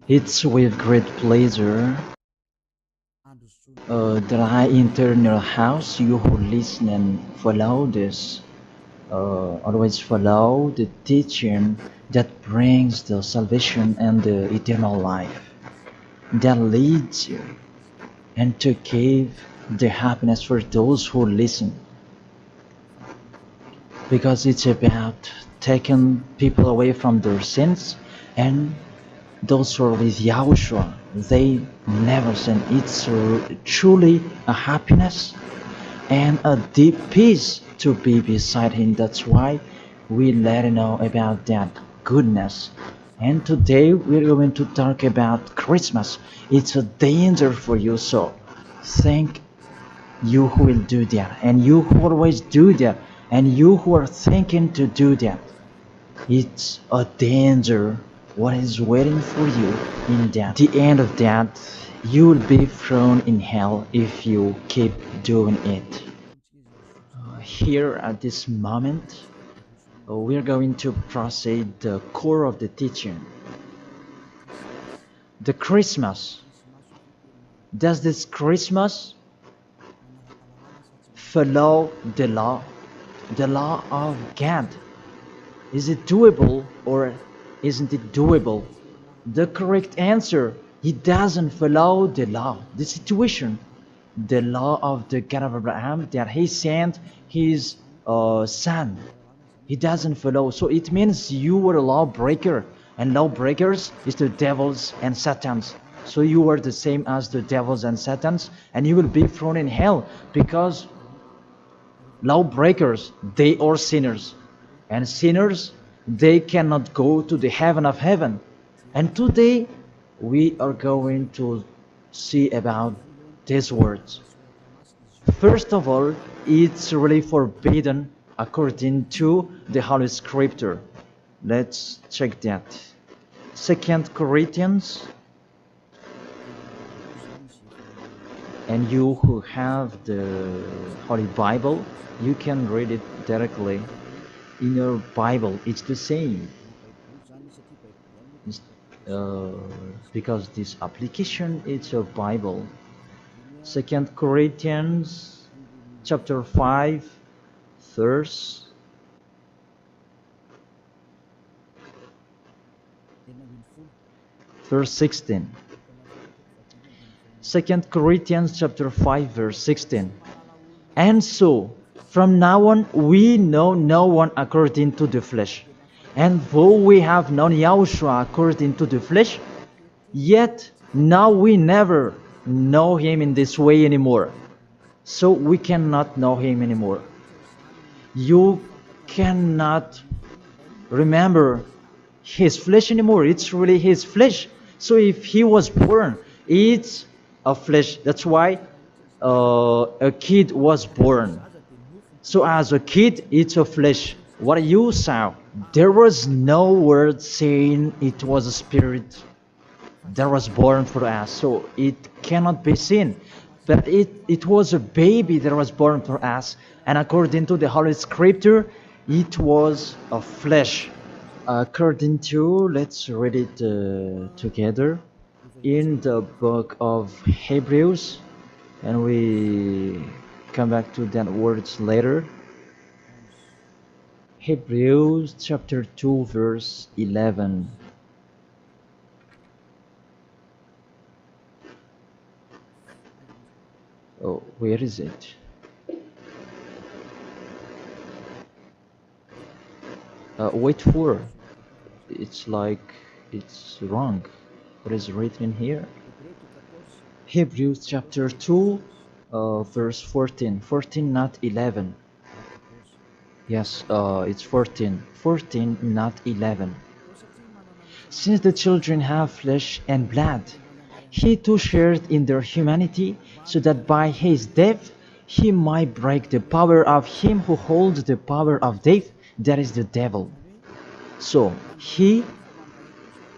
It's with great pleasure that I enter your house. You who listen and follow this, always follow the teaching that brings the salvation and the eternal life, that leads you and to give the happiness for those who listen. Because it's about taking people away from their sins, and those who are with Yahushua, they never sin. It's truly a happiness and a deep peace to be beside Him. That's why we let you know about that goodness. And today we're going to talk about Christmas. It's a danger for you, so thank you who will do that, and you who always do that, and you who are thinking to do that. It's a danger what is waiting for you in that. The end of that, you will be thrown in hell if you keep doing it. Here at this moment, we're going to proceed the core of the teaching. The Christmas. Does this Christmas follow the law of God? Is it doable or isn't it doable? The correct answer, he doesn't follow the law, the situation, the law of the God of Abraham that he sent his son. He doesn't follow. So it means you were a lawbreaker, and lawbreakers is the devils and satans. So you are the same as the devils and satans, and you will be thrown in hell because lawbreakers, they are sinners, and sinners, they cannot go to the heaven of heaven. And today we are going to see about these words. First of all, it's really forbidden according to the Holy Scripture. Let's check that. 2 Corinthians, and you who have the Holy Bible, you can read it directly in your Bible. It's the same. Because this application, it's a Bible. 2 Corinthians chapter 5 verse 16. 2 Corinthians chapter 5 verse 16. And so from now on we know no one according to the flesh. And though we have known Yahushua according to the flesh, yet now we never know him in this way anymore. So we cannot know him anymore. You cannot remember his flesh anymore. It's really his flesh. So if he was born, it's a flesh. That's why a kid was born. So as a kid, it's a flesh. What you saw, there was no word saying it was a spirit that was born for us. So it cannot be seen. But it was a baby that was born for us. And according to the Holy Scripture, it was a flesh. According to, let's read it together in the book of Hebrews, and we come back to that words later. Hebrews chapter 2 verse 11. Oh, where is it? Wait for. It's like it's wrong. What is written here? Hebrews chapter 2 verse 14. 14, not 11. Yes, it's 14. 14, not 11. Since the children have flesh and blood, he too shared in their humanity, so that by his death he might break the power of him who holds the power of death, that is the devil. So he,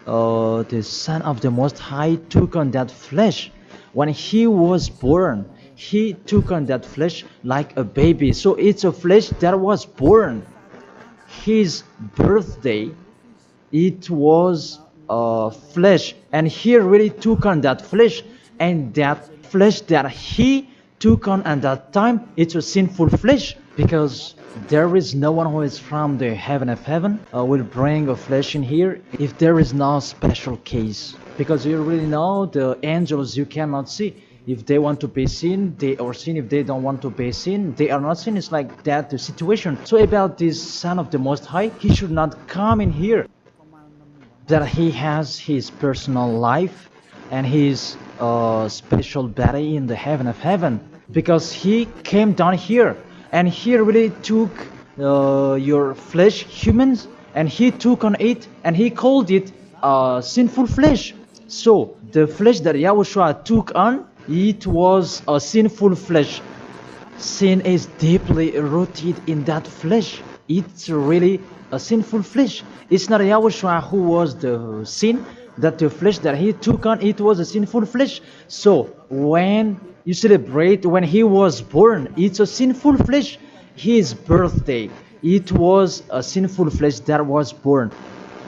the Son of the Most High, took on that flesh. When he was born, he took on that flesh like a baby. So it's a flesh that was born. His birthday, it was flesh, and he really took on that flesh, and that flesh that he took on at that time, it's a sinful flesh, because there is no one who is from the heaven of heaven will bring a flesh in here if there is no special case, because you really know the angels you cannot see. If they want to be seen, they are seen. If they don't want to be seen, they are not seen. It's like that the situation. So about this Son of the Most High, he should not come in here, that he has his personal life and his special body in the heaven of heaven, because he came down here and he really took your flesh, humans, and he took on it and he called it sinful flesh. So the flesh that Yahushua took on, it was a sinful flesh. Sin is deeply rooted in that flesh. It's really a sinful flesh. It's not Yahushua who was the sin, that the flesh that he took on, it was a sinful flesh. So when you celebrate when he was born, it's a sinful flesh. His birthday, it was a sinful flesh that was born.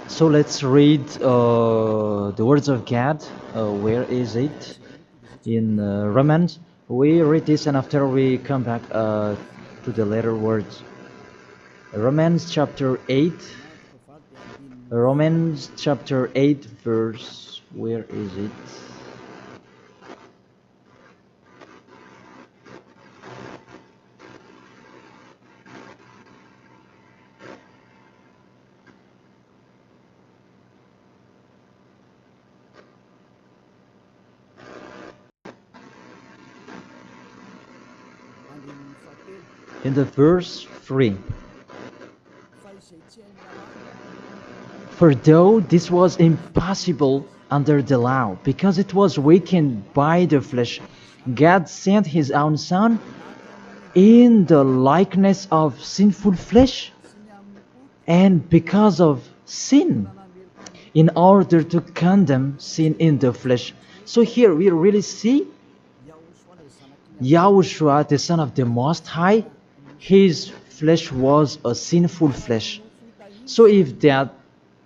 So let's read the words of God. Where is it? In Romans. We read this and after we come back to the later words. Romans chapter 8. Romans chapter 8 verse, where is it? In the verse 3. For though this was impossible under the law, because it was weakened by the flesh, God sent his own Son in the likeness of sinful flesh, and because of sin, in order to condemn sin in the flesh. So here we really see Yahushua, the Son of the Most High, his flesh was a sinful flesh. So if that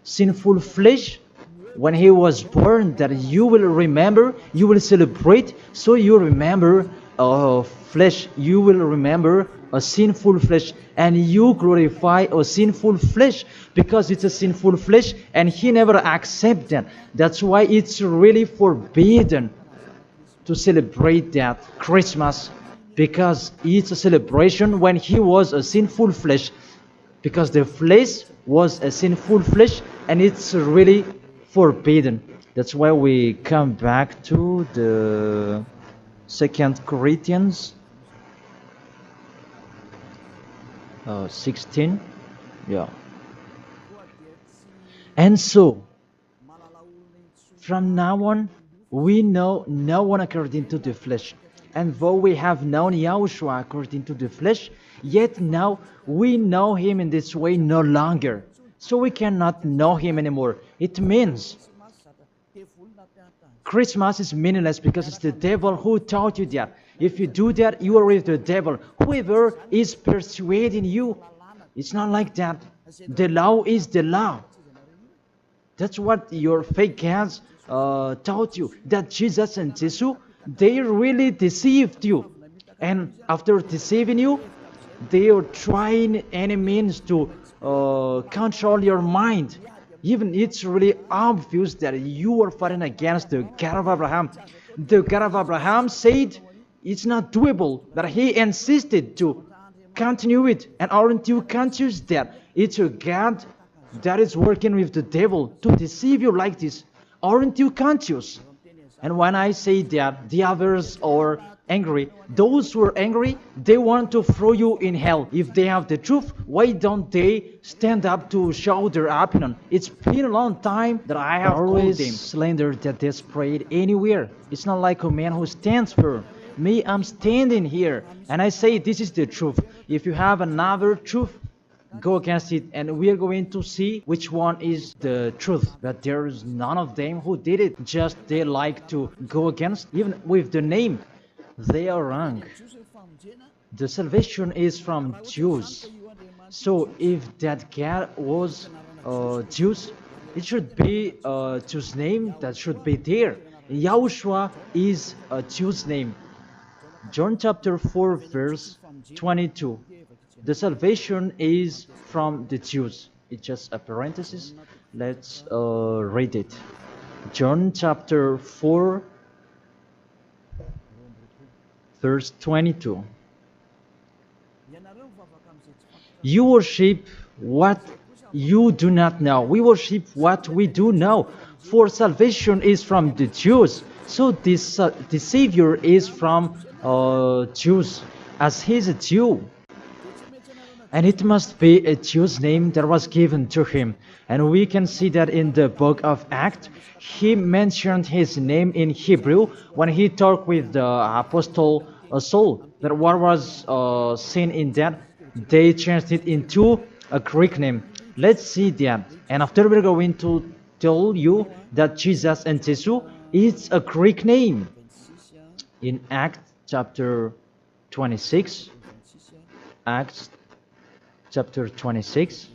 sinful flesh, when he was born, that you will remember, you will celebrate, so you remember flesh, you will remember a sinful flesh, and you glorify a sinful flesh, because it's a sinful flesh and he never accepts that. That's why it's really forbidden to celebrate that Christmas, because it's a celebration when he was a sinful flesh, because the flesh was a sinful flesh and it's really forbidden. That's why we come back to the 2 Corinthians 16. Yeah. And so from now on we know no one according to the flesh. And though we have known Yahushua according to the flesh, yet now we know him in this way no longer. So we cannot know him anymore. It means Christmas is meaningless because it's the devil who taught you that. If you do that, you are with the devil. Whoever is persuading you, it's not like that. The law is the law. That's what your fake gods taught you, that Jesus and Jesus, they really deceived you, and after deceiving you, they are trying any means to control your mind. Even it's really obvious that you are fighting against the God of Abraham. The God of Abraham said it's not doable, that he insisted to continue it, and aren't you conscious that it's a God that is working with the devil to deceive you like this? Aren't you conscious? And when I say that the others are angry, those who are angry, they want to throw you in hell. If they have the truth, why don't they stand up to show their opinion? It's been a long time that I have always called them slander that they spread anywhere. It's not like a man who stands firm. Me, I'm standing here, and I say this is the truth. If you have another truth, go against it, and we are going to see which one is the truth. But there is none of them who did it. Just they like to go against, even with the name. They are wrong. The salvation is from Jews. So if that God was Jews, It should be a Jew's name that should be there. Yahushua is a Jew's name. John chapter 4 verse 22. The salvation is from the Jews. It's just a parenthesis. Let's read it. John chapter 4 verse 22. You worship what you do not know. We worship what we do know. For salvation is from the Jews. So this the Savior is from Jews, as he's a Jew. And it must be a Jew's name that was given to him. And we can see that in the book of Acts, he mentioned his name in Hebrew when he talked with the apostle Saul. That what was seen in that, they changed it into a Greek name. Let's see that. And after we're going to tell you that Jesus and Jesus is a Greek name. In Acts chapter 26, Acts chapter 26,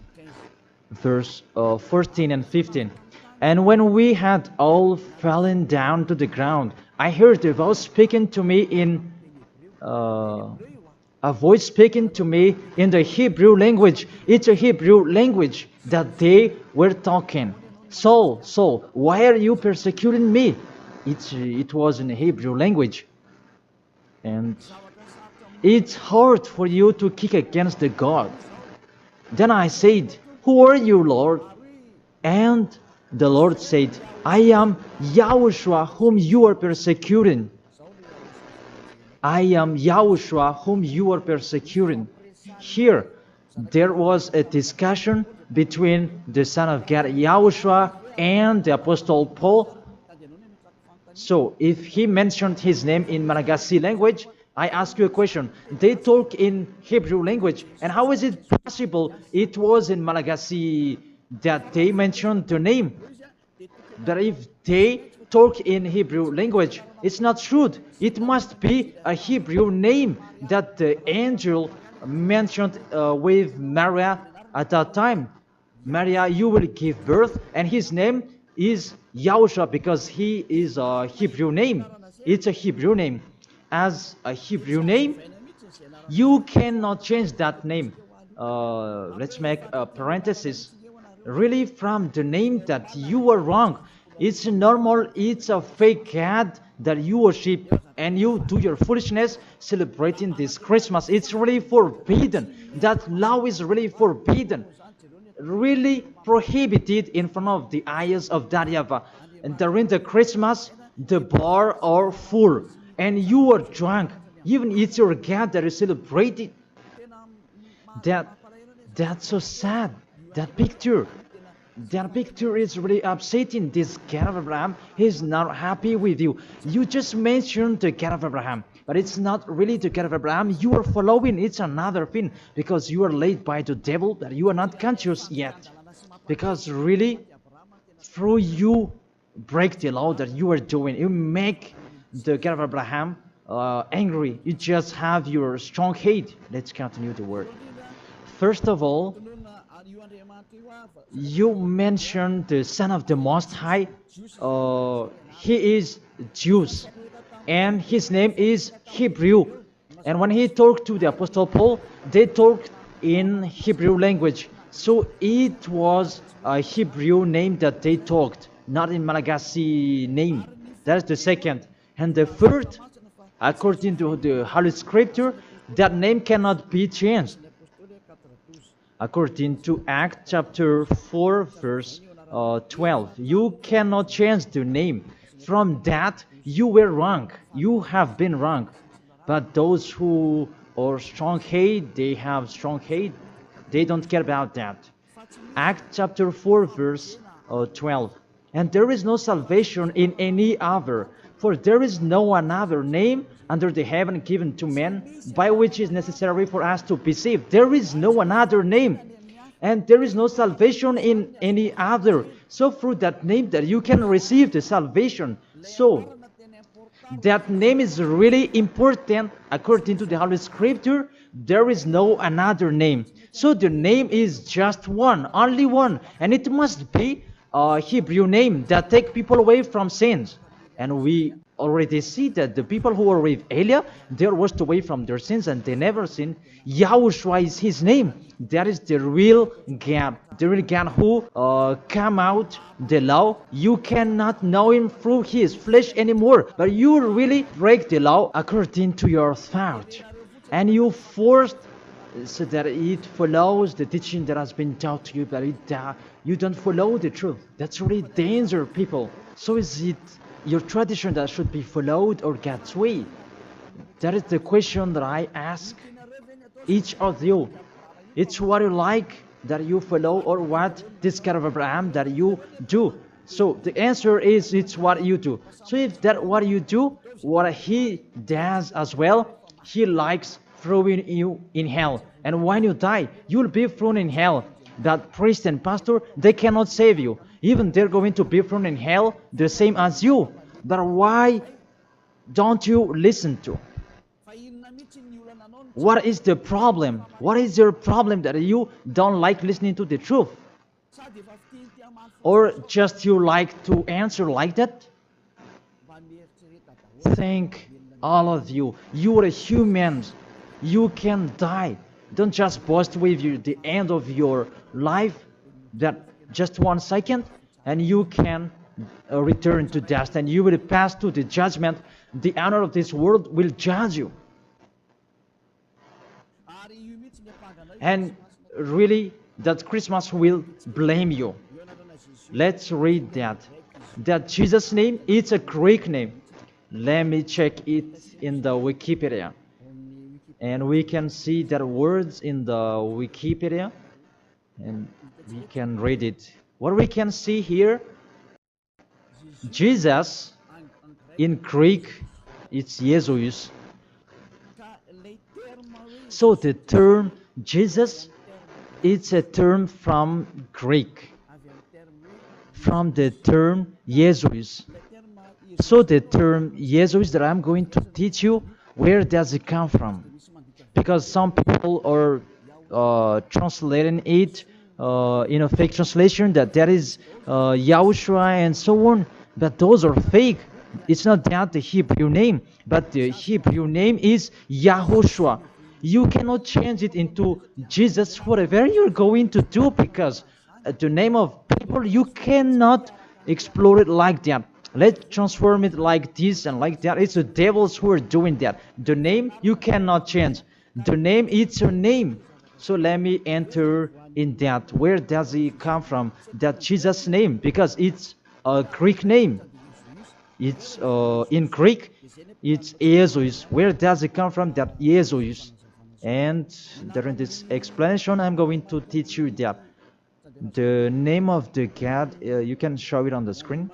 verse 14 and 15. And when we had all fallen down to the ground, I heard a voice speaking to me in the Hebrew language. It's a Hebrew language that they were talking. Saul, Saul, why are you persecuting me? It was in the Hebrew language. And it's hard for you to kick against the God. Then I said, who are you, Lord? And the Lord said, I am Yahushua whom you are persecuting. I am Yahushua whom you are persecuting. Here, there was a discussion between the Son of God, Yahushua, and the Apostle Paul. So, if he mentioned his name in Malagasy language, I ask you a question. They talk in Hebrew language, and how is it possible it was in Malagasy that they mentioned the name? That if they talk in Hebrew language, it's not true. It must be a Hebrew name that the angel mentioned with Maria at that time. Maria, you will give birth, and his name is Yahushua because he is a Hebrew name. It's a Hebrew name. As a Hebrew name, you cannot change that name. Let's make a parenthesis. Really, from the name that you are wrong. It's normal, it's a fake God that you worship and you do your foolishness celebrating this Christmas. It's really forbidden. That law is really forbidden. Really prohibited in front of the eyes of that YAHVAH. And during the Christmas, the bar are full and you are drunk. Even it's your God that is celebrated. That's so sad. That picture is really upsetting. This God of Abraham, he's not happy with you. You just mentioned the God of Abraham, but it's not really the God of Abraham you are following. It's another thing, because you are led by the devil that you are not conscious yet. Because really, through you break the law that you are doing, you make the God of Abraham angry. You just have your strong hate. Let's continue the word. First of all, you mentioned the Son of the Most High. He is Jews, and his name is Hebrew. And when he talked to the Apostle Paul, they talked in Hebrew language. So it was a Hebrew name that they talked, not in Malagasy name. That's the second. And the third, according to the Holy Scripture, that name cannot be changed. According to Acts chapter 4 verse 12, you cannot change the name. From that, you were wrong. You have been wrong. But those who are strong hate, they have strong hate. They don't care about that. Acts chapter 4 verse 12. And there is no salvation in any other, for there is no another name under the heaven given to men by which is necessary for us to be saved. There is no another name, and there is no salvation in any other. So through that name that you can receive the salvation. So that name is really important according to the Holy Scripture. There is no another name. So the name is just one, only one, and it must be Hebrew name that take people away from sins. And we already see that the people who were with Elia, they were washed away from their sins and they never sinned. Yahushua is his name. That is the real God. The real God who come out the law. You cannot know him through his flesh anymore. But you really break the law according to your thought. And you forced so that it follows the teaching that has been taught to you, but you don't follow the truth. That's really danger, people. So is it your tradition that should be followed or God's way? That is the question that I ask each of you. It's what you like that you follow or what this God of Abraham that you do. So the answer is it's what you do. So if that what you do, what he does as well, he likes throwing you in hell. And when you die, you'll be thrown in hell. That priest and pastor, they cannot save you. Even they're going to be thrown in hell the same as you. But why don't you listen to? What is the problem? What is your problem that you don't like listening to the truth? Or just you like to answer like that? Think all of you. You are humans. You can die. Don't just boast with you the end of your life, that just 1 second, and you can return to dust, and you will pass to the judgment. The honor of this world will judge you. And really, that Christmas will blame you. Let's read that. That Jesus' name, it's a Greek name. Let me check it in the Wikipedia. And we can see that words in the Wikipedia, and we can read it. What we can see here, Jesus in Greek, it's Jesus. So the term Jesus, it's a term from Greek, from the term Jesus. So the term Jesus that I'm going to teach you, where does it come from? Because some people are translating it in a fake translation that is YAHOSHUA and so on, but those are fake. It's not that the Hebrew name, but the Hebrew name is YAHOSHUA. You cannot change it into Jesus, whatever you're going to do, because the name of people, you cannot explore it like that. Let's transform it like this and like that. It's the devils who are doing that. The name, you cannot change. The name, it's your name. So let me enter in that. Where does it come from? That Jesus' name, because it's a Greek name. It's in Greek, it's Jesus. Where does it come from? That Jesus. And during this explanation, I'm going to teach you that the name of the God, you can show it on the screen.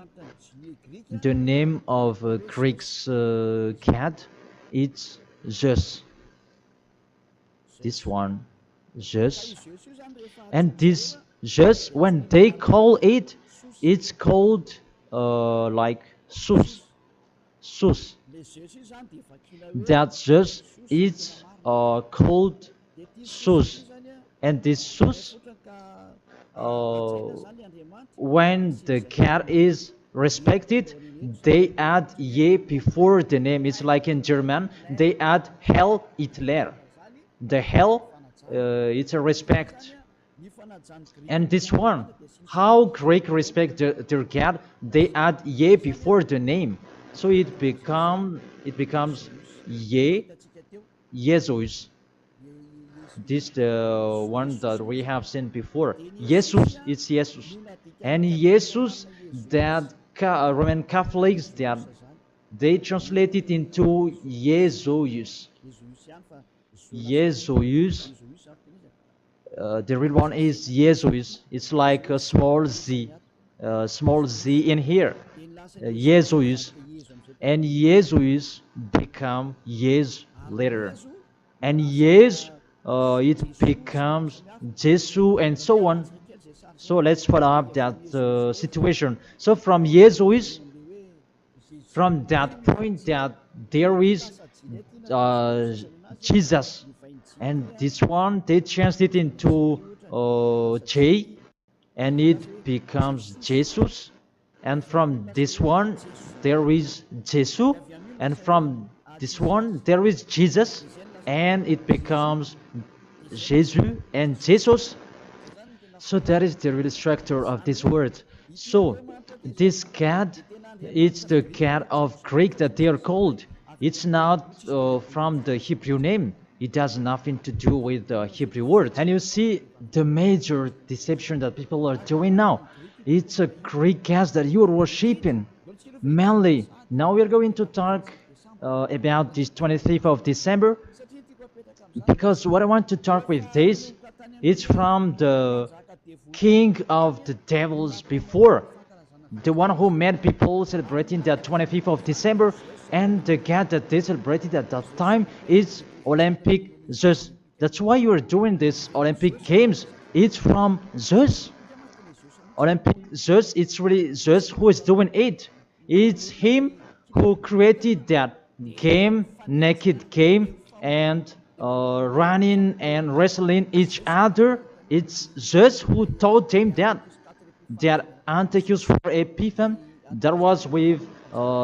The name of Greek's God, it's Zeus. This one, Zeus. And this Zeus, when they call it, it's called like Sus. Sus. That Zeus is called Sus. And this Sus, when the God is respected, they add ye before the name. It's like in German, they add Hell Hitler. The hell, it's a respect. And this one, how Greek respect their God, they add ye before the name. So it becomes ye, Jesus. This the one that we have seen before. Jesus, it's Jesus. And Jesus, that Roman Catholics, that they translate it into Jesus. Jesus. The real one is Jesus. It's like a small z in here. Jesus. And Jesus become Yes later. And Yes, it becomes Jesus and so on. So let's follow up that situation. So from Jesus, from that point that there is Jesus, and this one they changed it into J, and it becomes Jesus. And from this one, there is Jesus. And from this one, there is Jesus. And it becomes Jesus and Jesus. So that is the real structure of this word. So this cat, it's the cat of Greek that they are called. It's not from the Hebrew name. It has nothing to do with the Hebrew word. And you see the major deception that people are doing now. It's a Greek cat that you are worshiping. Mainly, now we are going to talk about this 25th of December, because what I want to talk with this, it's from the king of the devils before, the one who made people celebrating the 25th of December, and the god that they celebrated at that time is Olympic Zeus. That's why you are doing this Olympic Games. It's from Zeus. Olympic Zeus, it's really Zeus who is doing it. It's him who created that game, naked game, and running and wrestling each other. It's Zeus who taught them that Antiochus for Epiphan, that was with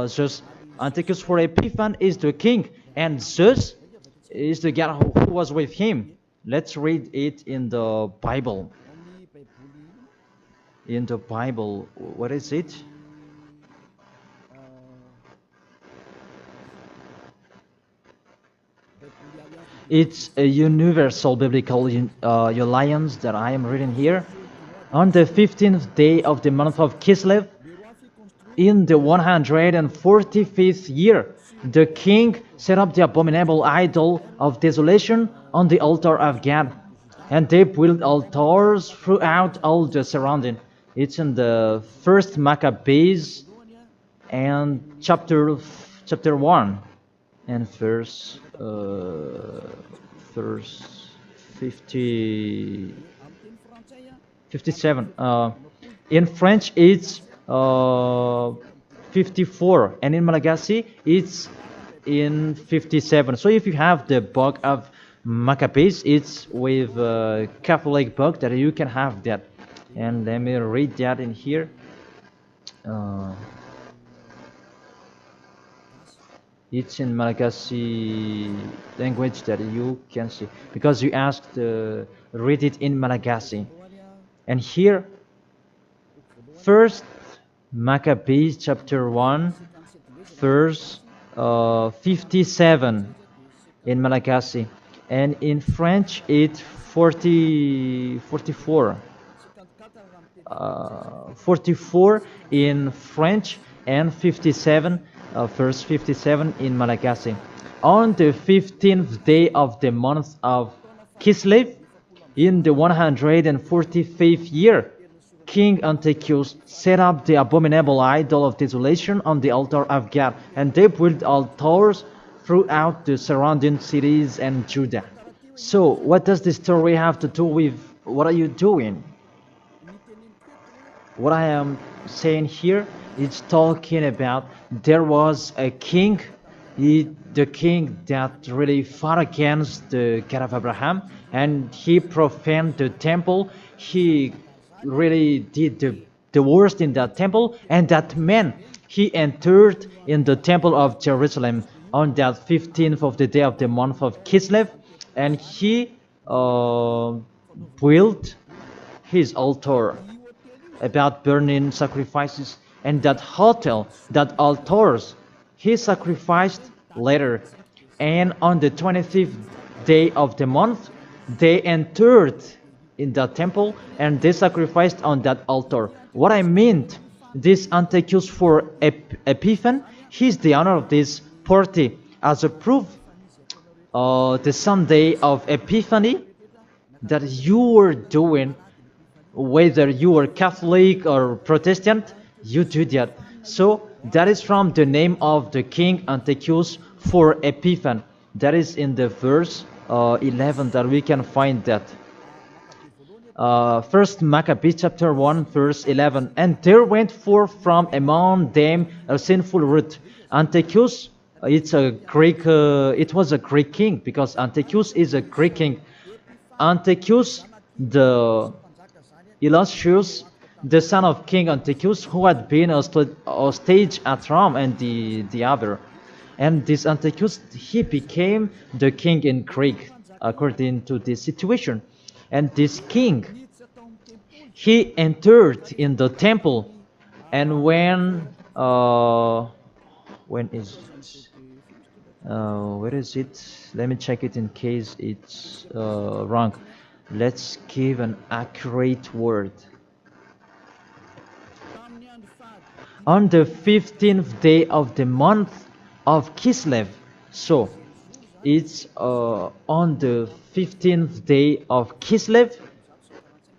Zeus. Antiochus for Epiphan is the king, and Zeus is the god who was with him. Let's read it in the Bible. In the Bible, what is it? It's a universal biblical alliance that I am reading here. On the 15th day of the month of Kislev, in the 145th year, the king set up the abominable idol of desolation on the altar of God, and they built altars throughout all the surrounding. It's in the first Maccabees and chapter 1 and verse 57. In French, it's 54, and in Malagasy, it's in 57. So if you have the book of Maccabees, it's with a Catholic book that you can have that. And let me read that in here. It's in Malagasy language that you can see, because you asked read it in Malagasy. And here, first Maccabees chapter 1 verse 57 in Malagasy, and in French it's 44 in French, and 57 verse 57 in Malagasy. On the 15th day of the month of Kislev, in the 145th year, King Antiochus set up the abominable idol of desolation on the altar of God, and they built altars throughout the surrounding cities and Judah. So, what does this story have to do with what are you doing? What I am saying here is talking about there was a king, the king that really fought against the God of Abraham, and he profaned the temple. He really did the worst in that temple, and that man, he entered in the temple of Jerusalem on that 15th of the day of the month of Kislev, and he built his altar about burning sacrifices, and that hotel, that altars, he sacrificed later. And on the 25th day of the month, they entered in the temple and they sacrificed on that altar. What I meant, this Antiochus for Epiphan, he's the owner of this party. As a proof, the Sunday of Epiphany that you were doing, whether you are Catholic or Protestant, you do that. So that is from the name of the king Antiochus for Epiphan. That is in the verse 11 that we can find that. First Maccabees chapter 1 verse 11. And there went forth from among them a sinful root. Antiochus, it was a Greek king, because Antiochus is a Greek king. Antiochus, the illustrious, the son of King Antiochus, who had been a stage at Rome and the other. And this Antiochus, he became the king in Greek, according to this situation. And this king, he entered in the temple, and when is where is it? Let me check it in case it's wrong. Let's give an accurate word. On the 15th day of the month of Kislev. So it's on the 15th day of Kislev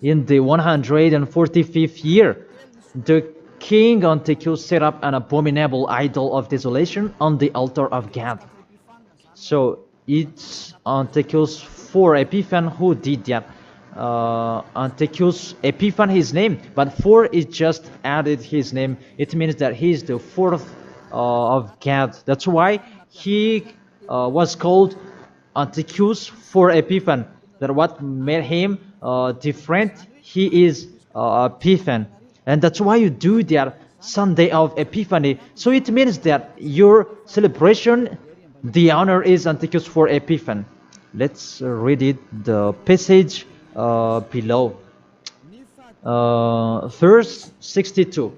in the 145th year. The king Antiochus set up an abominable idol of desolation on the altar of God. So it's Antiochus for Epiphan who did that. Antiochus Epiphan his name, but for it just added his name. It means that he is the fourth of God. That's why he was called Antiochus for Epiphan. That what made him different. He is Epiphan, and that's why you do that Sunday of Epiphany. So it means that your celebration, the honor is Antiochus for Epiphan. Let's read it, the passage below. Verse 62.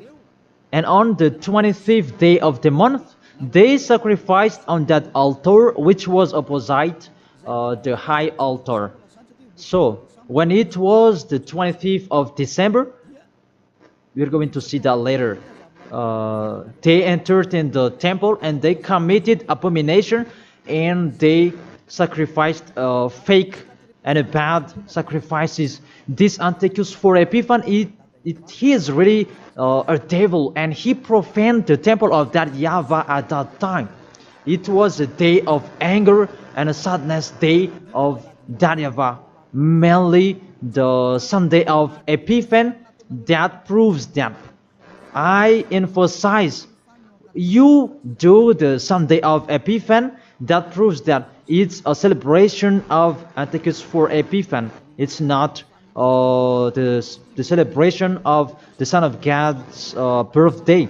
And on the 25th day of the month, they sacrificed on that altar which was opposite the high altar. So when it was the 25th of December, we're going to see that later. They entered in the temple and they committed abomination, and they sacrificed fake and bad sacrifices. This Antiochus for Epiphan, he is really a devil, and he profaned the temple of that YAHVAH at that time. It was a day of anger and a sadness day of that YAHVAH. Mainly the Sunday of Epiphan that proves that. I emphasize, you do the Sunday of Epiphan, that proves that it's a celebration of Antiochus for Epiphan. It's not the celebration of the Son of God's birthday,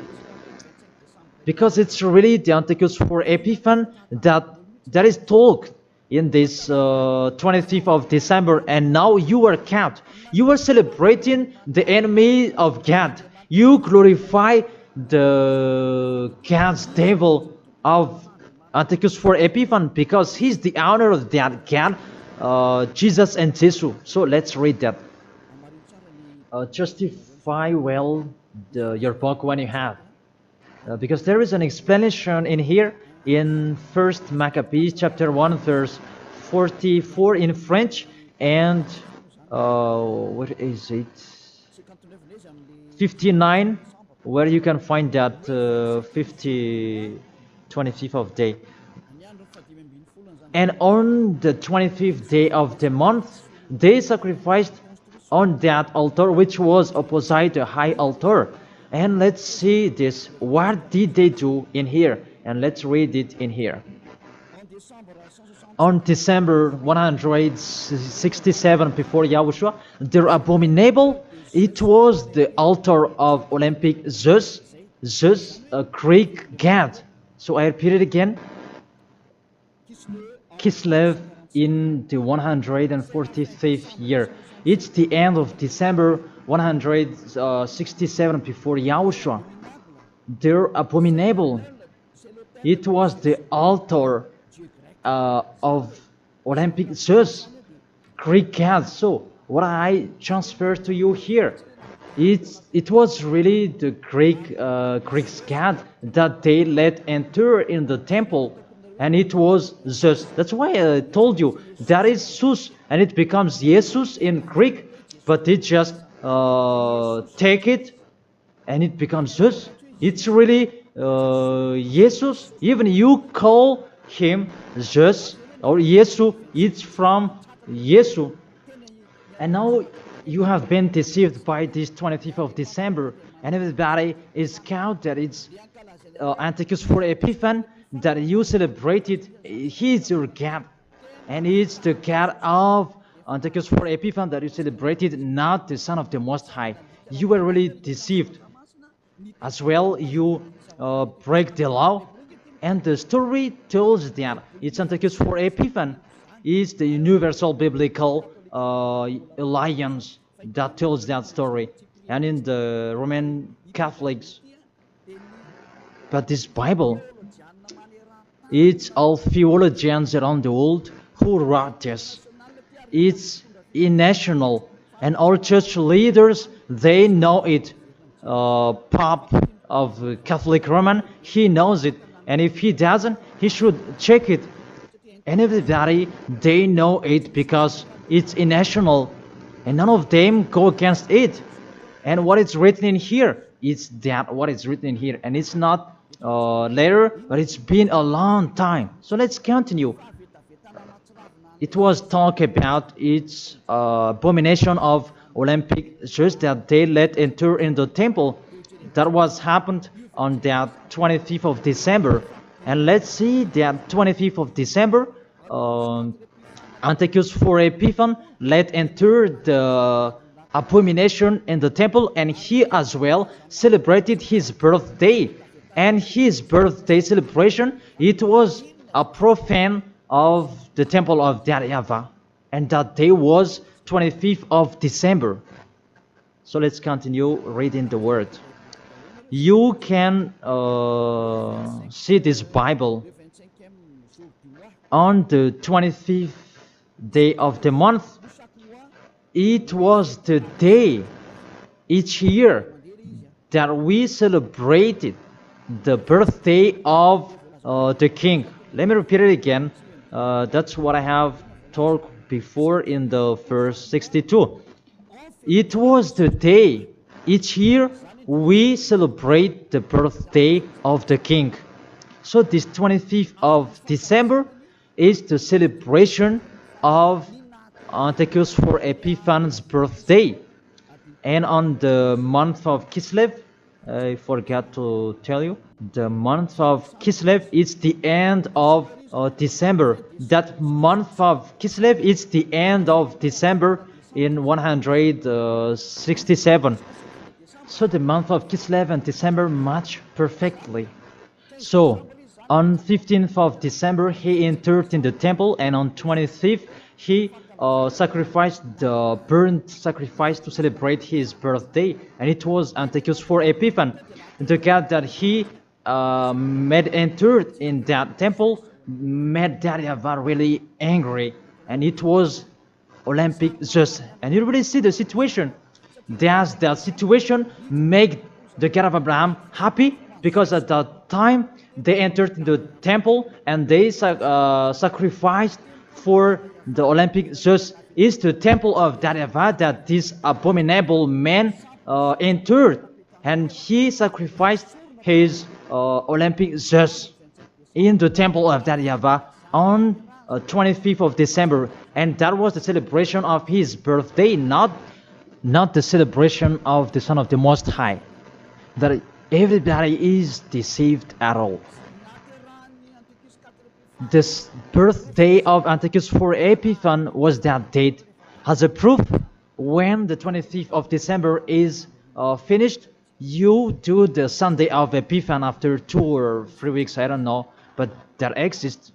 because it's really the Antiochus for Epiphan that is told in this 25th of December, and now you are count. You are celebrating the enemy of God. You glorify the God's devil of Antiochus for Epiphan, because he's the honor of that God, Jesus and Jesus. So let's read that. Justify well your book when you have, because there is an explanation in here in First Maccabees chapter 1 verse 44 in French, and what is it, 59, where you can find that 25th of day. And on the 25th day of the month, they sacrificed on that altar which was opposite the high altar. And let's see this. What did they do in here? And let's read it in here. On December 167 before Yahushua, their abominable, it was the altar of Olympic Zeus, a Greek god. So I repeat it again. Kislev in the 145th year. It's the end of December 167 before Yahushua. Their abominable, it was the altar of Olympic Zeus, Greek god. So what I transfer to you here, it was really the Greek god that they let enter in the temple, and it was Zeus. That's why I told you that is Zeus, and it becomes Jesus in Greek, but it just take it and it becomes Zeus. It's really Jesus. Even you call him Zeus or Yesu, it's from Yesu. And now you have been deceived by this 25th of December, and everybody is count that it's Antiochus for Epiphan, that you celebrated. He is your God, and it's the God of Antiochus for Epiphan that you celebrated not the Son of the Most High. You were really deceived. As well, you break the law. And the story tells that it's Antiochus for Epiphan is the universal biblical alliance that tells that story. And in the Roman Catholics, but this Bible, it's all theologians around the world who wrote this. It's national, and all church leaders, they know it. Pope of Catholic Roman, he knows it, and if he doesn't, he should check it. And everybody, they know it because it's national, and none of them go against it. And what is written in here, it's that what is written in here, and it's not later, but it's been a long time. So let's continue. It was talk about its abomination of Olympic church that they let enter in the temple. That was happened on that 25th of December. And let's see that 25th of December, Antiochus for Epiphan let enter the abomination in the temple, and he as well celebrated his birthday. And his birthday celebration, it was a profane of the temple of YAHVAH, and that day was 25th of December. So let's continue reading the word. You can see this Bible on the 25th day of the month. It was the day each year that we celebrated the birthday of the king. Let me repeat it again. That's what I have told before in the verse 62. It was the day each year we celebrate the birthday of the king. So this 25th of December is the celebration of Antiochus for Epiphan's birthday. And on the month of Kislev, I forgot to tell you, the month of Kislev is the end of December. That month of Kislev is the end of December in 167. So the month of Kislev and December match perfectly. So on 15th of December he entered in the temple, and on 25th he sacrificed the burnt sacrifice to celebrate his birthday, and it was Antiochus for Epiphan. The God that he made entered in that temple made YAHVAH really angry, and it was Olympic just. And you really see the situation. Does that situation make the God of Abraham happy? Because at that time they entered into the temple and they sacrificed for the Olympic just. Is the temple of YAHVAH that this abominable man entered, and he sacrificed his Olympic just in the temple of YAHVAH on 25th of December, and that was the celebration of his birthday, not the celebration of the Son of the Most High. That everybody is deceived at all. This birthday of Antiochus for Epiphan was that date. As a proof, when the 25th of December is finished, you do the Sunday of Epiphan after 2 or 3 weeks, I don't know, but that exists.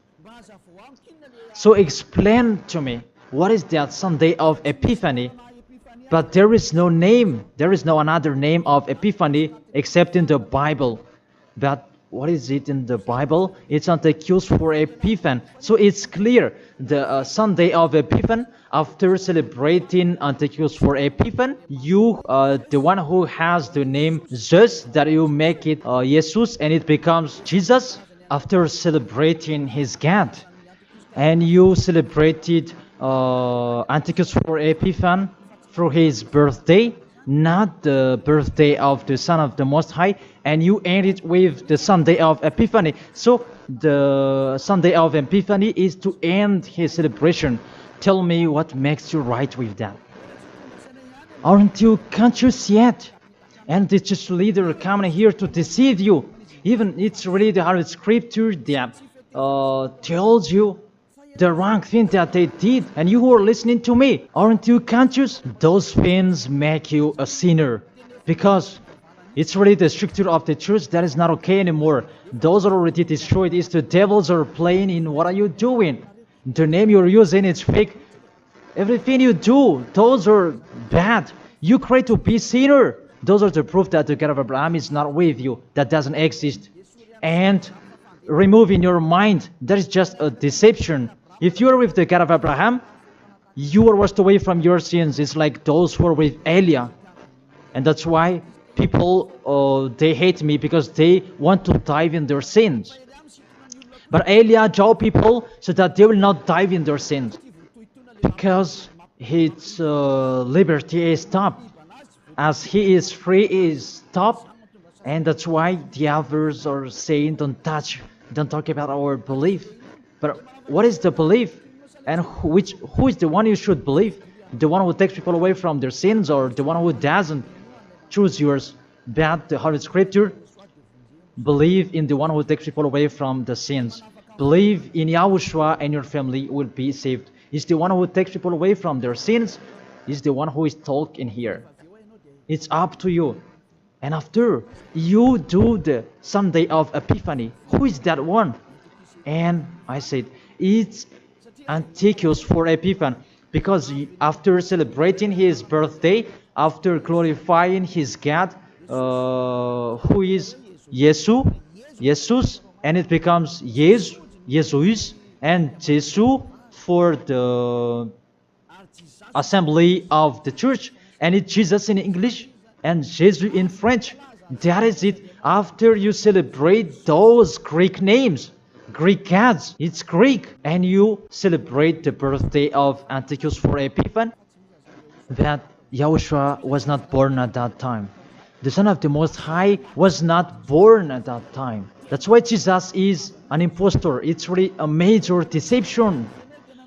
So explain to me, what is that Sunday of Epiphany? But there is no name, there is no another name of Epiphany except in the Bible. But what is it in the Bible? It's Antiochus for Epiphan. So it's clear, the Sunday of Epiphan, after celebrating Antiochus for Epiphan, you, the one who has the name Jesus, that you make it Jesus, and it becomes Jesus, after celebrating his God. And you celebrated Antiochus for Epiphan through his birthday, not the birthday of the Son of the Most High, and you end it with the Sunday of Epiphany. So the Sunday of Epiphany is to end his celebration. Tell me what makes you right with that. Aren't you conscious yet? And the church leader coming here to deceive you. Even it's really the Holy Scripture that tells you the wrong thing that they did, and you who are listening to me, aren't you conscious? Those things make you a sinner, because it's really the structure of the church that is not okay anymore. Those are already destroyed. It's the devils are playing in. What are you doing? The name you're using is fake. Everything you do, those are bad. You cry to be sinner. Those are the proof that the God of Abraham is not with you. That doesn't exist. And remove in your mind, that is just a deception. If you are with the God of Abraham, you are washed away from your sins. It's like those who are with Elia. And that's why people, they hate me, because they want to dive in their sins. But Elia told people so that they will not dive in their sins, because his liberty is stopped. As he is free, he is stopped. And that's why the others are saying, don't talk about our belief. But what is the belief? And who is the one you should believe? The one who takes people away from their sins, or the one who doesn't? Choose yours. But the Holy Scripture, believe in the one who takes people away from the sins. Believe in Yahushua, and your family will be saved. It's the one who takes people away from their sins. Is the one who is talking here. It's up to you. And after you do the Sunday of Epiphany, who is that one? And I said, it's Antiochus for Epiphany, because after celebrating his birthday, after glorifying his God, who is Jesus, and it becomes Jesus, and Jesus for the assembly of the church, and it's Jesus in English, and Jesus in French. That is it. After you celebrate those Greek names, Greek gods, it's Greek, and you celebrate the birthday of Antiochus for Epiphany, that Yahushua was not born at that time. The Son of the Most High was not born at that time. That's why Jesus is an impostor. It's really a major deception.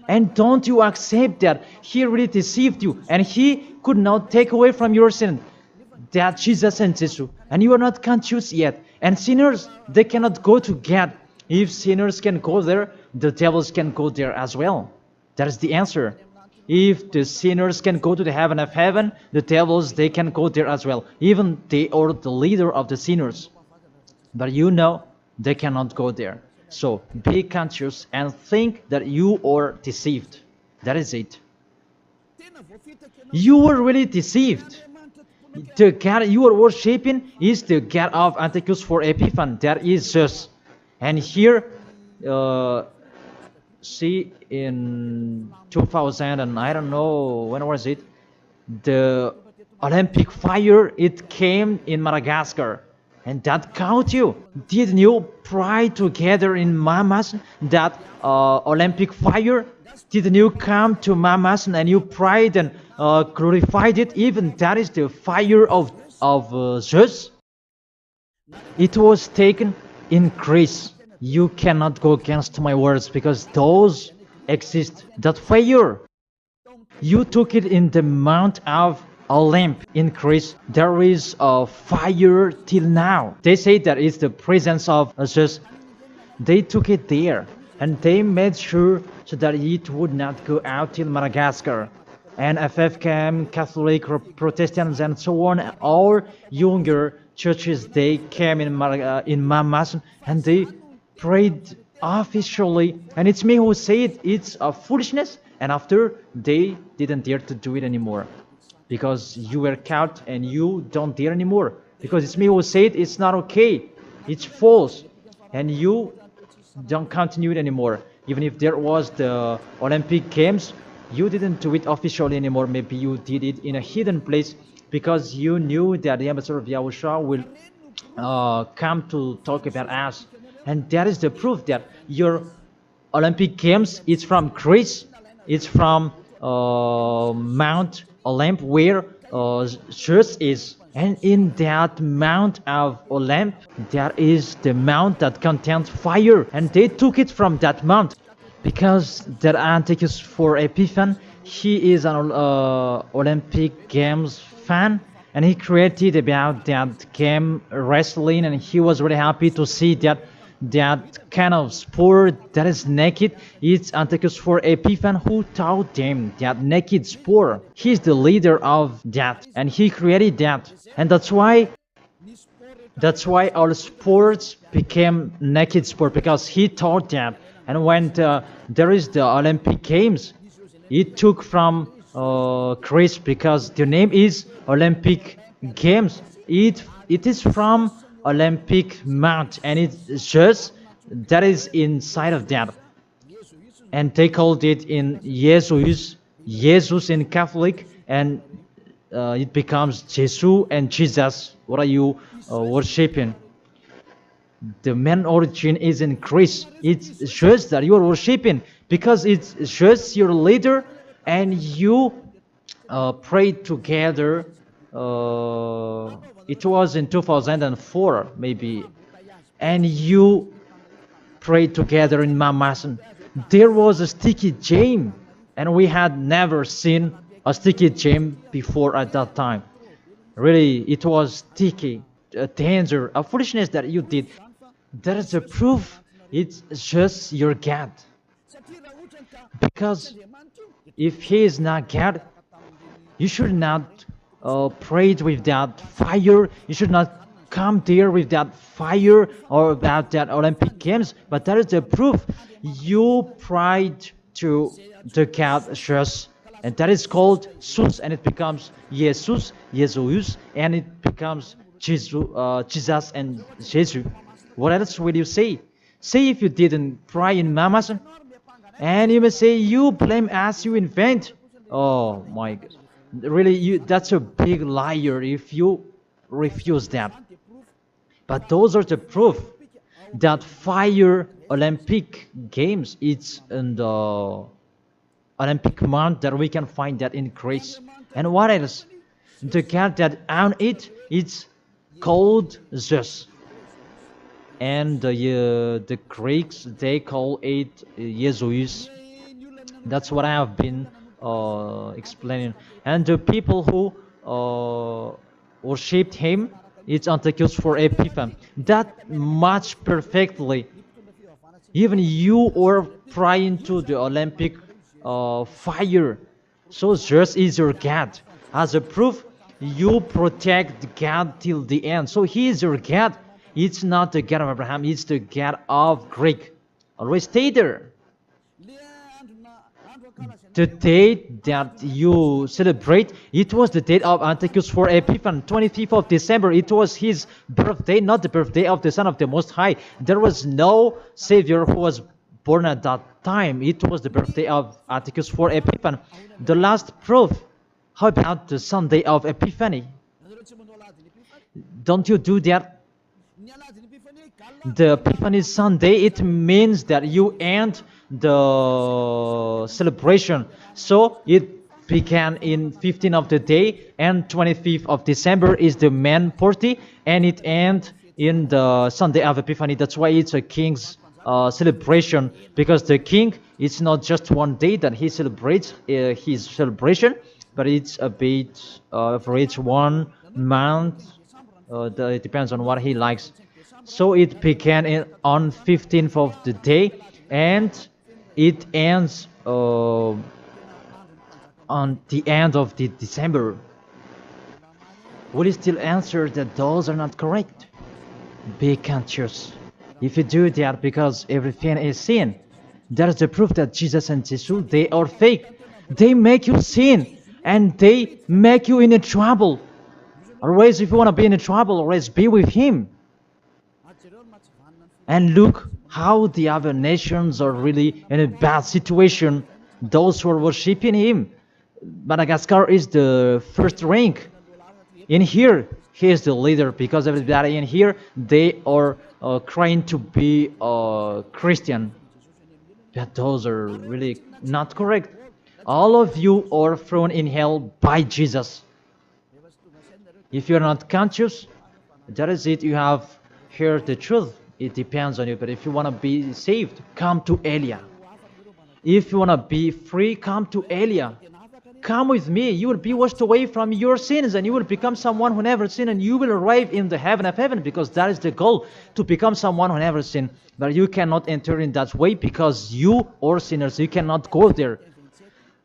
And don't you accept that he really deceived you, and he could not take away from your sin. That Jesus and Jesus, and you are not conscious yet. And sinners, they cannot go to God. If sinners can go there, the devils can go there as well. That is the answer. If the sinners can go to the heaven of heaven, the devils, they can go there as well. Even they are the leader of the sinners. But you know, they cannot go there. So be conscious and think that you are deceived. That is it. You were really deceived. The God you are worshipping is the God of Antiochus for Epiphany. That is Zeus. And here, see, in 2000, and I don't know, when was it? The Olympic fire, it came in Madagascar. And that caught you. Didn't you pray together in Mamas that Olympic fire? Didn't you come to Mamas and you prayed and glorified it? Even that is the fire of Zeus. It was taken in Greece. You cannot go against my words, because those exist. That fire, you took it in the Mount of Olymp in Greece. There is a fire till now. They say that it's the presence of Zeus. They took it there, and they made sure so that it would not go out till Madagascar. And FFKM, Catholic, Protestants, and so on, all younger churches, they came in Mamas, and they prayed officially. And it's me who say it's a foolishness. And after, they didn't dare to do it anymore, because you were caught and you don't dare anymore. Because it's me who said it's not okay, it's false, and you don't continue it anymore. Even if there was the Olympic Games, you didn't do it officially anymore. Maybe you did it in a hidden place, because you knew that the ambassador of Yahushua will come to talk about us. And that is the proof that your Olympic Games, it's from Greece, it's from Mount Olymp, where Zeus is. And in that Mount of Olymp, there is the mount that contains fire. And they took it from that mount, because that Antiochus for Epiphany, he is an Olympic Games fan, and he created about that game wrestling, and he was really happy to see that that kind of sport that is naked. It's Antiochus for Epiphan who taught them that naked sport. He's the leader of that, and he created that, and that's why all sports became naked sport, because he taught that. And when there is the Olympic Games, it took from Greece, because the name is Olympic Games. It is from Olympic Mount, and it's just that is inside of that, and they called it in Jesus in Catholic, and it becomes Jesus and Jesus. What are you worshiping? The main origin is in Greece. It's just that you are worshiping, because it's just your leader, and you pray together. It was in 2004 maybe, and you pray together in Mamasan. There was a sticky jam, and we had never seen a sticky jam before at that time. Really, it was sticky, a danger, a foolishness that you did. That is a proof it's just your God. Because if He is not God, you should not pray with that fire. You should not come there with that fire or about that Olympic Games. But that is the proof you prayed to the God just, and that is called Jesus, and it becomes Jesus, and it becomes Jesus and Jesus. What else will you say? Say if you didn't pray in Mamas, and you may say you blame us, you invent. Oh my God. Really, that's a big liar if you refuse that. But those are the proof that fire Olympic Games, it's in the Olympic month, that we can find that in Greece. And what else? The God that owned it, it's called Zeus. And the Greeks, they call it Jesus. That's what I have been explaining. And the people who worshipped him, it's Antiochus for Epiphan. That much perfectly. Even you are praying to the Olympic fire. So Zeus is your God. As a proof, you protect God till the end. So He is your God. It's not the God of Abraham, it's the God of Greek. Always stay there. The date that you celebrate, it was the date of Antiochus for Epiphan, 25th of December. It was his birthday, not the birthday of the Son of the Most High. There was no Savior who was born at that time. It was the birthday of Antiochus for Epiphan. The last proof, how about the Sunday of Epiphany? Don't you do that? The Epiphany Sunday, it means that you end the celebration. So it began in 15th of the day, and 25th of December is the main party, and it ends in the Sunday of Epiphany. That's why it's a king's celebration, because the king, it's not just one day that he celebrates his celebration, but it's a bit for each 1 month. It depends on what he likes. So it began on 15th of the day, and it ends on the end of the December. Will you still answer that those are not correct? Be conscious. If you do that, because everything is sin, that is the proof that Jesus and Jesus, they are fake. They make you sin, and they make you in a trouble. Always, if you want to be in a trouble, always be with Him. And look how the other nations are really in a bad situation. Those who are worshipping Him. Madagascar is the first rank. In here, he is the leader, because everybody in here, they are trying to be Christian. But those are really not correct. All of you are thrown in hell by Jesus. If you're not conscious, that is it. You have heard the truth. It depends on you. But if you want to be saved, come to Elia. If you want to be free, come to Elia. Come with me. You will be washed away from your sins and you will become someone who never sinned, and you will arrive in the heaven of heaven, because that is the goal, to become someone who never sinned. But you cannot enter in that way because you are sinners. You cannot go there.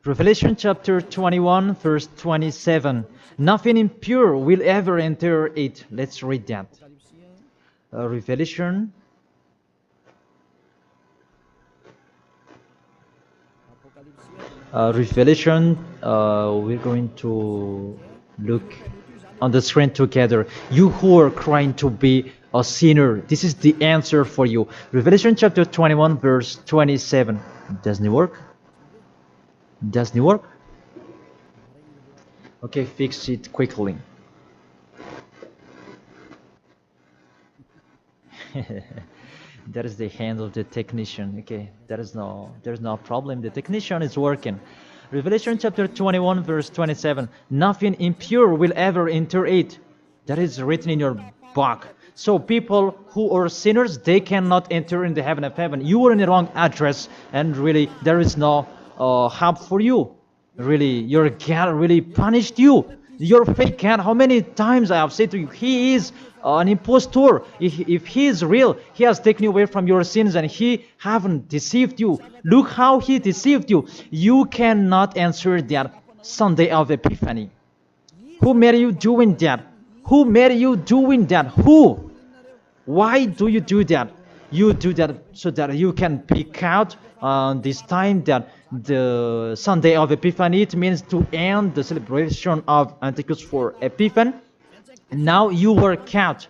Revelation chapter 21 verse 27. Nothing impure will ever enter it. Let's read that. Revelation we're going to look on the screen together. You who are crying to be a sinner, this is the answer for you. Revelation chapter 21 verse 27. Doesn't it work? Doesn't it work? Okay, fix it quickly. That is the hand of the technician. Okay, there's no problem. The technician is working. Revelation chapter 21 verse 27. Nothing impure will ever enter it. That is written in your book. So people who are sinners, they cannot enter in the heaven of heaven. You are in the wrong address, and really there is no help for you. Really, your God really punished you. Your fake God, how many times I have said to you, he is an impostor. If he is real, he has taken you away from your sins and he haven't deceived you. Look how he deceived you. You cannot answer that Sunday of Epiphany. Who made you doing that? Who made you doing that? Who? Why do you do that? You do that so that you can pick out this time that the Sunday of Epiphany, it means to end the celebration of Antichus for Epiphan. Now you work out.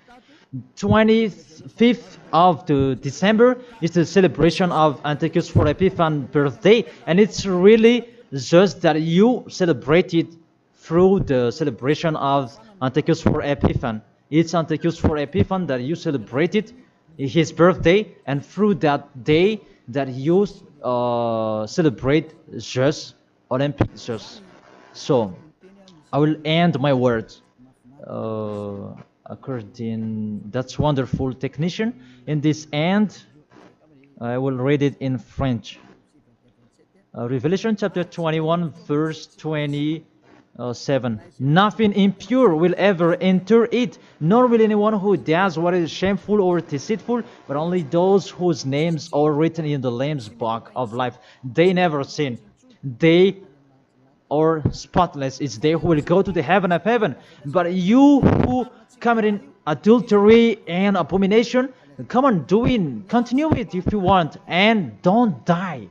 25th of the December is the celebration of Antichus for Epiphan birthday, and it's really just that you celebrate it through the celebration of Antichus for Epiphan. It's Antichus for Epiphan that you celebrate it, his birthday, and through that day that you celebrate just Olympic just. So I will end my words according. That's wonderful, technician. In this end, I will read it in French. Revelation chapter 21 verse 27. Nothing impure will ever enter it, nor will anyone who does what is shameful or deceitful, but only those whose names are written in the Lamb's book of life. They never sin. They are spotless. It's they who will go to the heaven of heaven. But you who commit adultery and abomination, come on, continue it if you want, and don't die.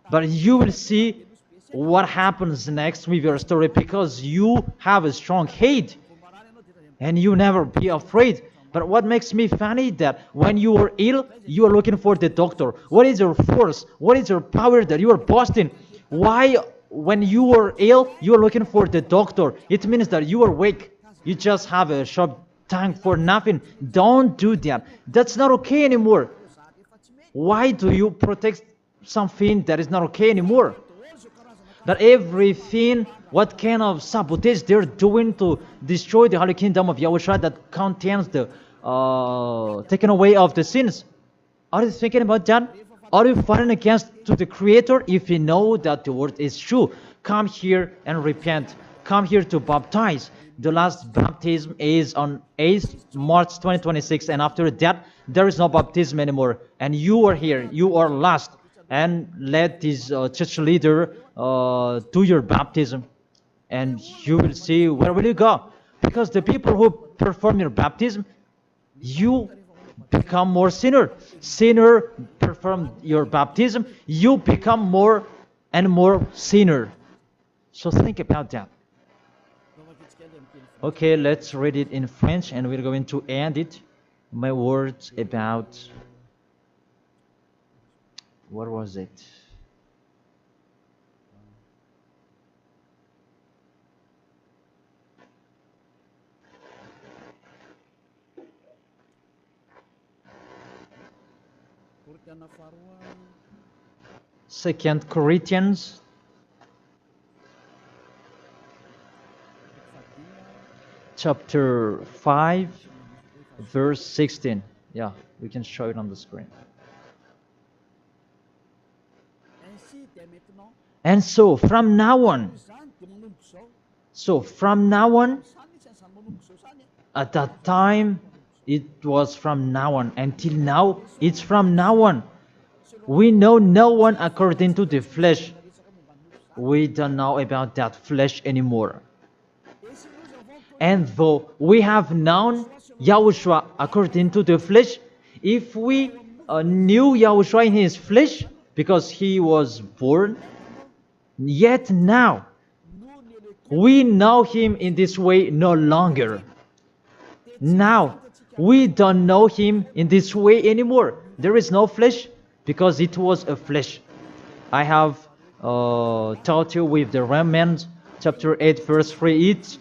But you will see what happens next with your story, because you have a strong hate and you never be afraid. But what makes me funny that when you are ill, you are looking for the doctor. What is your force? What is your power that you are boasting? Why, when you are ill, you are looking for the doctor? It means that you are weak. You just have a short tongue for nothing. Don't do that. That's not okay anymore. Why do you protect something that is not okay anymore? That everything, what kind of sabotage they're doing to destroy the Holy Kingdom of Yahushua that contains the taken away of the sins. Are you thinking about that? Are you fighting against to the Creator? If you know that the word is true, come here and repent. Come here to baptize. The last baptism is on 8th March 2026, and after that, there is no baptism anymore. And you are here. You are lost. And let this church leader do your baptism, and you will see where will you go. Because the people who perform your baptism, you become more sinner. Sinner perform your baptism, you become more and more sinner. So think about that. Okay, let's read it in French, and we're going to end it. My words about, what was it? Second Corinthians chapter 5 verse 16. Yeah, we can show it on the screen. And so from now on, at that time, it was from now on. Until now, it's from now on. We know no one according to the flesh. We don't know about that flesh anymore. And though we have known Yahushua according to the flesh, if we knew Yahushua in his flesh, because he was born, yet now we know him in this way no longer. Now we don't know him in this way anymore. There is no flesh because it was a flesh. I have taught you with the Romans chapter 8 verse 3, it's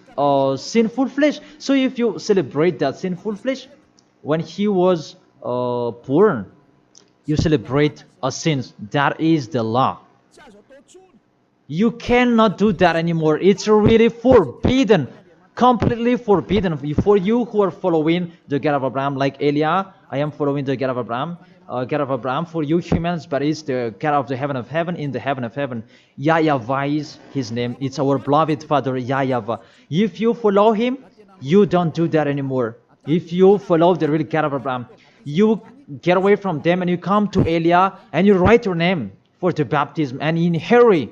sinful flesh. So if you celebrate that sinful flesh, when he was born, you celebrate a sin. That is the law. You cannot do that anymore. It's really forbidden, completely forbidden. For you who are following the God of Abraham, like Elia, I am following the God of Abraham. God of Abraham, for you humans, but it's the God of the heaven of heaven, in the heaven of heaven. YAHVAH is his name. It's our beloved Father, YAHVAH. If you follow him, you don't do that anymore. If you follow the real God of Abraham, you get away from them and you come to Elia and you write your name for the baptism and in hurry.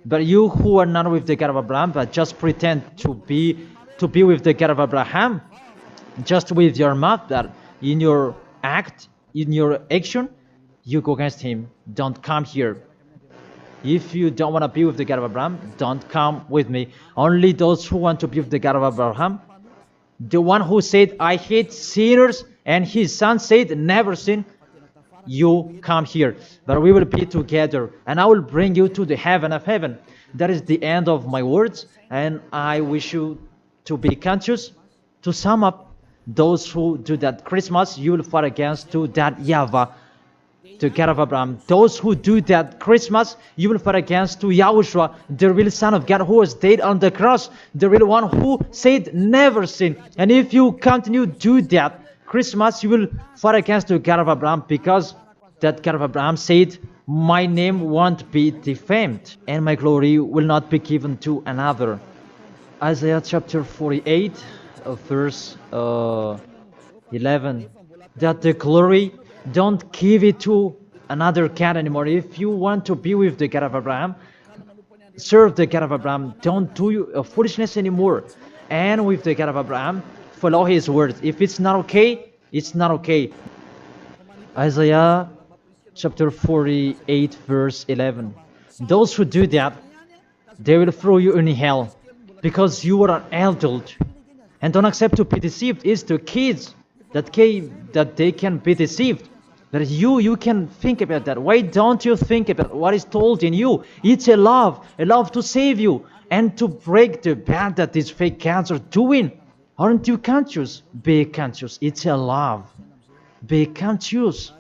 But you who are not with the God of Abraham, but just pretend to be with the God of Abraham, just with your mouth, that in your act, in your action, you go against him. Don't come here. If you don't want to be with the God of Abraham, don't come with me. Only those who want to be with the God of Abraham, the one who said, I hate sinners, and his son said, never sin, you come here. But we will be together, and I will bring you to the heaven of heaven. That is the end of my words, and I wish you to be conscious. To sum up, those who do that Christmas, you will fight against to that YAHVAH, to God of Abraham. Those who do that Christmas, you will fight against to YAHOSHUA, the real Son of God who was dead on the cross, the real one who said never sin. And if you continue to do that Christmas, you will fight against the God of Abraham, because that God of Abraham said, my name won't be defamed and my glory will not be given to another. Isaiah chapter 48 verse 11, that the glory, don't give it to another God anymore. If you want to be with the God of Abraham, serve the God of Abraham, don't do foolishness anymore. And with the God of Abraham, follow his words. If it's not okay, it's not okay. Isaiah chapter 48 verse 11, those who do that, they will throw you in hell, because you are an adult. And don't accept to be deceived. It's the kids that they can be deceived. That you can think about that. Why don't you think about what is told in you? It's a love to save you and to break the bad that these fake gods are doing. Aren't you conscious? Be conscious. It's a love. Be conscious.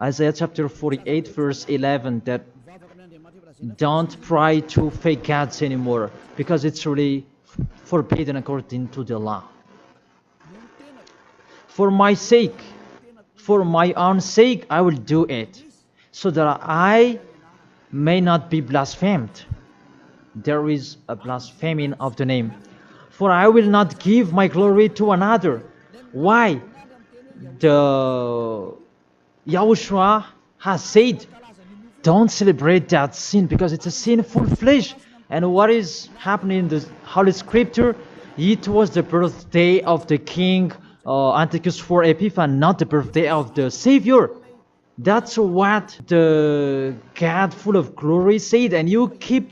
Isaiah chapter 48 verse 11, that don't pray to fake gods anymore, because it's really forbidden according to the law. For my sake, for my own sake, I will do it, so that I may not be blasphemed. There is a blaspheming of the name. For I will not give my glory to another. Why? The YAHOSHUA has said, don't celebrate that sin, because it's a sinful flesh. And what is happening in the Holy Scripture? It was the birthday of the King Antiochus IV Epiphanes, not the birthday of the Savior. That's what the God full of glory said, and you keep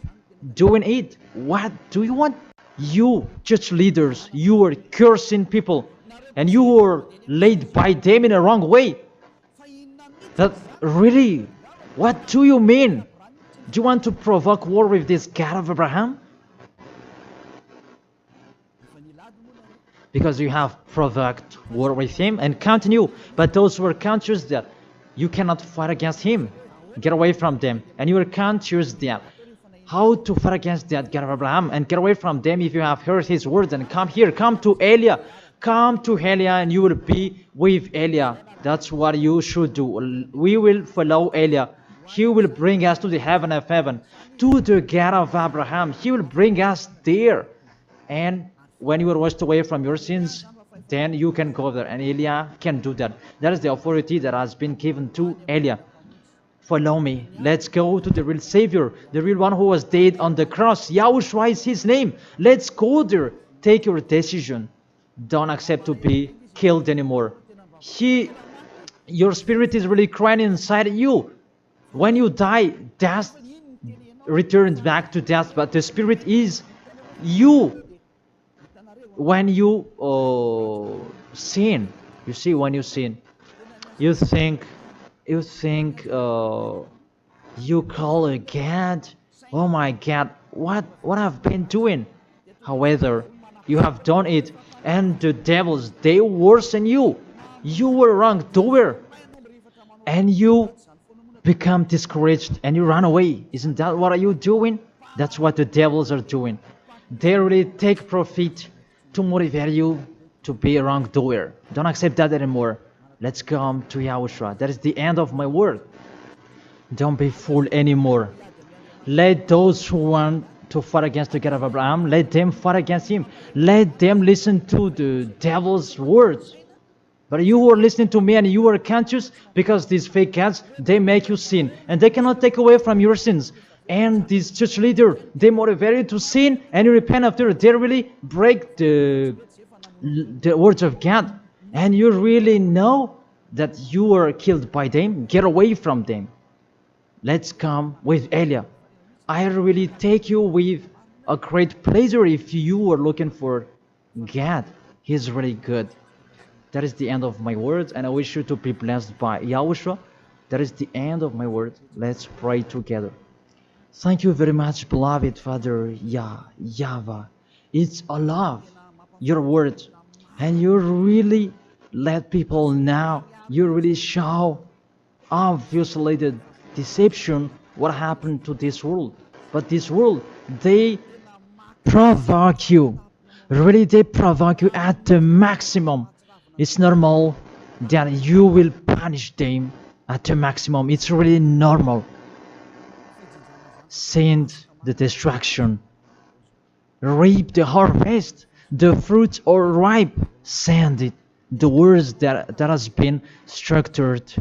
doing it. What do you want? You church leaders, you are cursing people, and you are led by them in a wrong way. That really, what do you mean? Do you want to provoke war with this God of Abraham? Because you have provoked war with him and continue. But those who are conscious that you cannot fight against him, get away from them. And you are conscious that how to fight against that God of Abraham and get away from them. If you have heard his words, and come here, come to Elia. Come to Elia and you will be with Elia. That's what you should do. We will follow Elia. He will bring us to the heaven of heaven, to the God of Abraham. He will bring us there. And when you are washed away from your sins, then you can go there. And Eliah can do that. That is the authority that has been given to Eliah. Follow me. Let's go to the real Savior, the real one who was dead on the cross. Yahushua is his name. Let's go there. Take your decision. Don't accept to be killed anymore. Your spirit is really crying inside you. When you die, death returns back to death, but the spirit is you. When you sin, you see, when you sin, you think you call a God, oh my God, what I've been doing. However, you have done it, and the devils, they worsen you. You were wrongdoer, and you become discouraged, and you run away. Isn't that what are you doing? That's what the devils are doing. They really take profit to motivate you to be a wrongdoer. Don't accept that anymore. Let's come to Yahushua. That is the end of my word. Don't be fooled anymore. Let those who want to fight against the God of Abraham, let them fight against him. Let them listen to the devil's words. But you who are listening to me and you are conscious, because these fake gods, they make you sin. And they cannot take away from your sins. And this church leader, they motivate you to sin and you repent after. They really break the words of God. And you really know that you were killed by them. Get away from them. Let's come with Eliah. I really take you with a great pleasure if you are looking for God. He's really good. That is the end of my words, and I wish you to be blessed by Yahushua. That is the end of my words. Let's pray together. Thank you very much, beloved Father YAHVAH. It's a love, your words, and you really let people know. You really show obviously the deception, what happened to this world. But this world, they provoke you. Really, they provoke you at the maximum. It's normal that you will punish them at the maximum. It's really normal. Send the destruction. Reap the harvest. The fruits are ripe. Send it. The words that has been structured.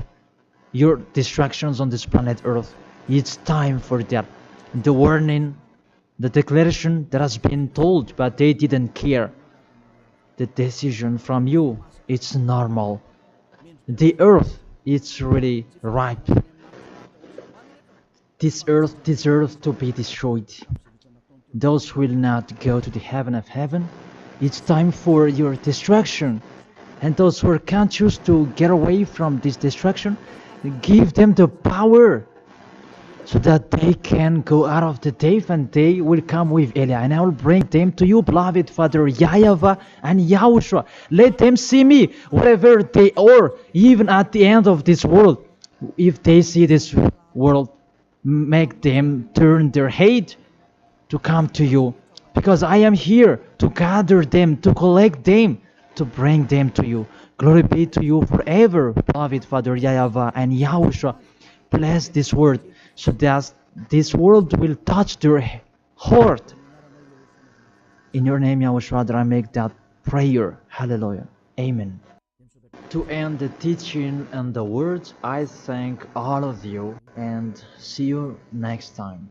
Your distractions on this planet Earth. It's time for that. The warning, the declaration that has been told, but they didn't care. The decision from you, it's normal. The earth, it's really ripe. This earth deserves to be destroyed. Those who will not go to the heaven of heaven, it's time for your destruction. And those who are conscious to get away from this destruction, give them the power so that they can go out of the cave and they will come with Eliah. And I will bring them to you, beloved Father YAHVAH and Yahushua. Let them see me wherever they are, even at the end of this world. If they see this world, make them turn their head to come to you. Because I am here to gather them, to collect them, to bring them to you. Glory be to you forever, beloved Father YAHVAH and Yahushua. Bless this word, so that this world will touch their heart. In your name, Yahushua, that I make that prayer. Hallelujah. Amen. To end the teaching and the words, I thank all of you and see you next time.